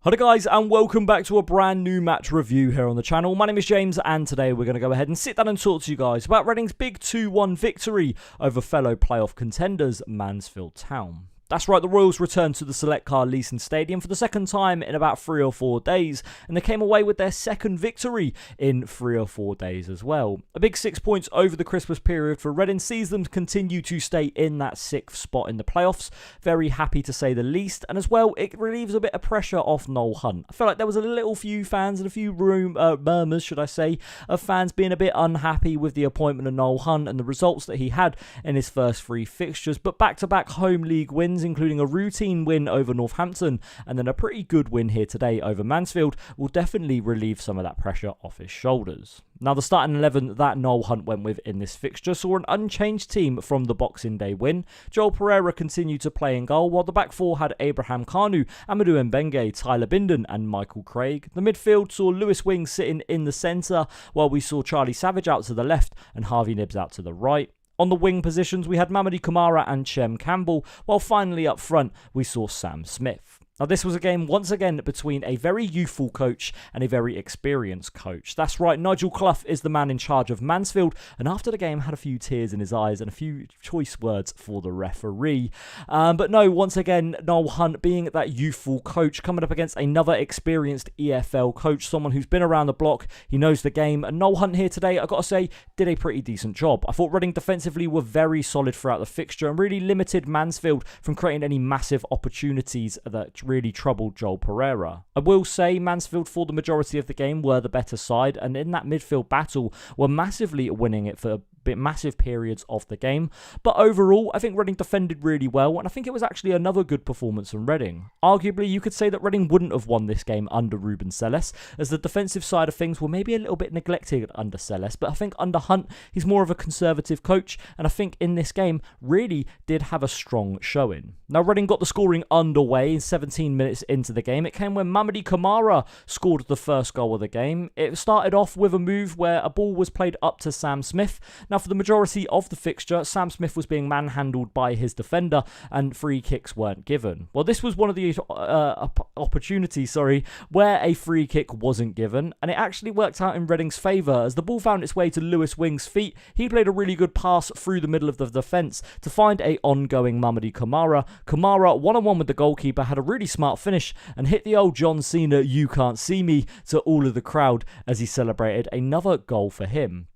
Hello guys, and welcome back to a brand new match review here on the channel. My name is James, and today we're going to go ahead and sit down and talk to you guys about Reading's big 2-1 victory over fellow playoff contenders Mansfield Town. That's right, the Royals returned to the Select Car Leasing Stadium for the second time in about 3 or 4 days, and they came away with their second victory in 3 or 4 days as well. A big 6 points over the Christmas period for Reading sees them continue to stay in that 6th spot in the playoffs. Very happy to say the least, and as well, it relieves a bit of pressure off Noel Hunt. I feel like there was a little few fans and a few murmurs, should I say, of fans being a bit unhappy with the appointment of Noel Hunt and the results that he had in his first 3 fixtures, but back-to-back home league wins, including a routine win over Northampton and then a pretty good win here today over Mansfield, will definitely relieve some of that pressure off his shoulders. Now, the starting 11 that Noel Hunt went with in this fixture saw an unchanged team from the Boxing Day win. Joel Pereira continued to play in goal, while the back four had Abraham Kanu, Amadou Mbenge, Tyler Bindon and Michael Craig. The midfield saw Lewis Wing sitting in the centre, while we saw Charlie Savage out to the left and Harvey Nibbs out to the right. On the wing positions, we had Mamadi Camara and Chem Campbell, while finally up front, we saw Sam Smith. Now, this was a game, once again, between a very youthful coach and a very experienced coach. That's right, Nigel Clough is the man in charge of Mansfield, and after the game had a few tears in his eyes and a few choice words for the referee. But no, once again, Noel Hunt being that youthful coach, coming up against another experienced EFL coach, someone who's been around the block, he knows the game, and Noel Hunt here today, I've got to say, did a pretty decent job. I thought Reading defensively were very solid throughout the fixture and really limited Mansfield from creating any massive opportunities that really troubled Joel Pereira. I will say Mansfield for the majority of the game were the better side, and in that midfield battle were massively winning it for massive periods of the game. But overall, I think Reading defended really well, and I think it was actually another good performance from Reading. Arguably, you could say that Reading wouldn't have won this game under Ruben Selles, as the defensive side of things were maybe a little bit neglected under Selles, but I think under Hunt, he's more of a conservative coach, and I think in this game, really did have a strong showing. Now, Reading got the scoring underway 17 minutes into the game. It came when Mamadi Camara scored the first goal of the game. It started off with a move where a ball was played up to Sam Smith. Now, for the majority of the fixture, Sam Smith was being manhandled by his defender and free kicks weren't given. Well, this was one of the opportunities, where a free kick wasn't given, and it actually worked out in Reading's favour as the ball found its way to Lewis Wing's feet. He played a really good pass through the middle of the defence to find a ongoing Mamadi Camara. Camara, one-on-one with the goalkeeper, had a really smart finish and hit the old John Cena "you can't see me" to all of the crowd as he celebrated another goal for him.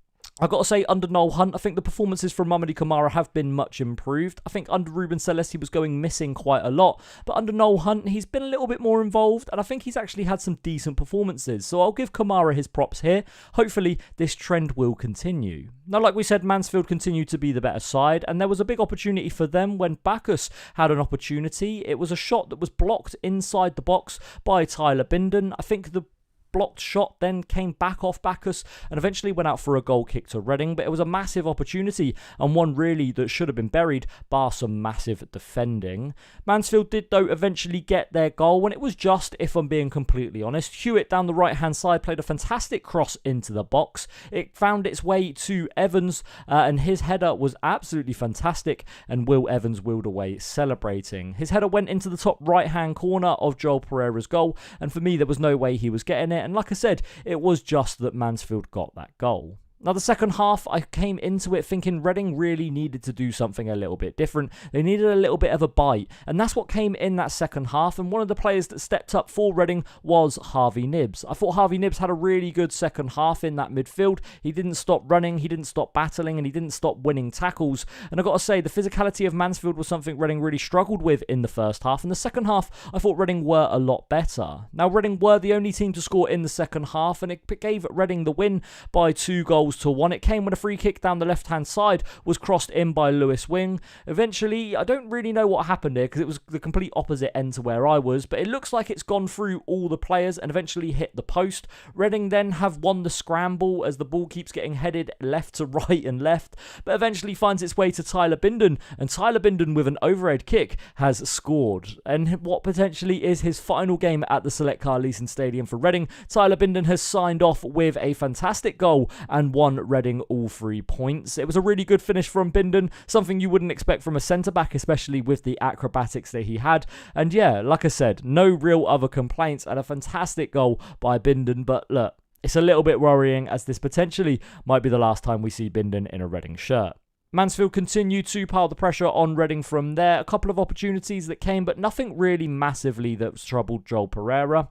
I've got to say, under Noel Hunt, I think the performances from Mamadi Camara have been much improved. I think under Ruben Selles, he was going missing quite a lot. But under Noel Hunt, he's been a little bit more involved, and I think he's actually had some decent performances. So I'll give Camara his props here. Hopefully, this trend will continue. Now, like we said, Mansfield continued to be the better side, and there was a big opportunity for them when Bacchus had an opportunity. It was a shot that was blocked inside the box by Tyler Bindon. I think the blocked shot then came back off Bacchus and eventually went out for a goal kick to Reading, but it was a massive opportunity and one really that should have been buried, bar some massive defending. Mansfield did though eventually get their goal, and it was just, if I'm being completely honest. Hewitt down the right hand side played a fantastic cross into the box. It found its way to Evans and his header was absolutely fantastic, and Will Evans wheeled away celebrating. His header went into the top right hand corner of Joel Pereira's goal, and for me there was no way he was getting it. And like I said, it was just that Mansfield got that goal. Now, the second half, I came into it thinking Reading really needed to do something a little bit different. They needed a little bit of a bite, and that's what came in that second half. And one of the players that stepped up for Reading was Harvey Nibbs. I thought Harvey Nibbs had a really good second half in that midfield. He didn't stop running, he didn't stop battling, and he didn't stop winning tackles. And I've got to say, the physicality of Mansfield was something Reading really struggled with in the first half. In the second half, I thought Reading were a lot better. Now, Reading were the only team to score in the second half, and it gave Reading the win by 2-1. It came when a free kick down the left-hand side was crossed in by Lewis Wing. Eventually, I don't really know what happened here because it was the complete opposite end to where I was, but it looks like it's gone through all the players and eventually hit the post. Reading then have won the scramble as the ball keeps getting headed left to right and left, but eventually finds its way to Tyler Bindon, and Tyler Bindon with an overhead kick has scored. And what potentially is his final game at the Select Car Leasing Stadium for Reading, Tyler Bindon has signed off with a fantastic goal and won Reading all 3 points. It was a really good finish from Bindon, something you wouldn't expect from a centre-back, especially with the acrobatics that he had. And yeah, like I said, no real other complaints and a fantastic goal by Bindon. But look, it's a little bit worrying as this potentially might be the last time we see Bindon in a Reading shirt. Mansfield continued to pile the pressure on Reading from there. A couple of opportunities that came, but nothing really massively that troubled Joel Pereira.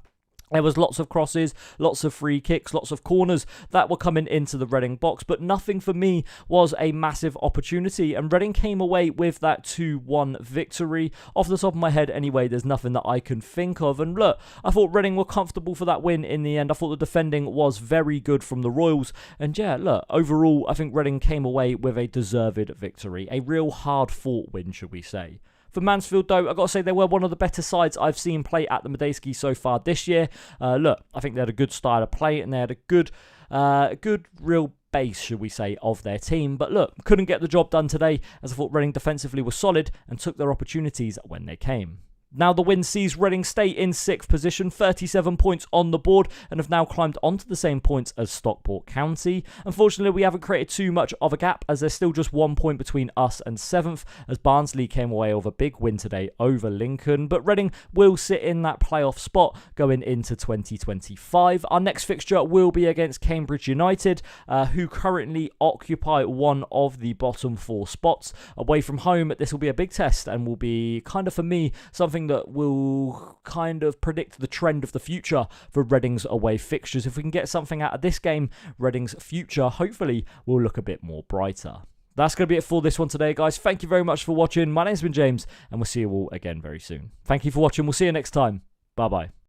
There was lots of crosses, lots of free kicks, lots of corners that were coming into the Reading box, but nothing for me was a massive opportunity. And Reading came away with that 2-1 victory. Off the top of my head, anyway, there's nothing that I can think of. And look, I thought Reading were comfortable for that win in the end. I thought the defending was very good from the Royals. And yeah, look, overall, I think Reading came away with a deserved victory. A real hard-fought win, should we say. For Mansfield, though, I've got to say they were one of the better sides I've seen play at the Matchday so far this year. Look, I think they had a good style of play and they had a good real base, should we say, of their team. But look, couldn't get the job done today as I thought Reading defensively was solid and took their opportunities when they came. Now the win sees Reading stay in 6th position, 37 points on the board, and have now climbed onto the same points as Stockport County. Unfortunately, we haven't created too much of a gap as there's still just 1 point between us and 7th, as Barnsley came away with a big win today over Lincoln. But Reading will sit in that playoff spot going into 2025. Our next fixture will be against Cambridge United, who currently occupy one of the bottom 4 spots. Away from home, this will be a big test and will be kind of, for me, something that will kind of predict the trend of the future for Reading's away fixtures. If we can get something out of this game, Reading's future hopefully will look a bit more brighter. That's going to be it for this one today, guys. Thank you very much for watching. My name's been James, and we'll see you all again very soon. Thank you for watching. We'll see you next time. Bye-bye.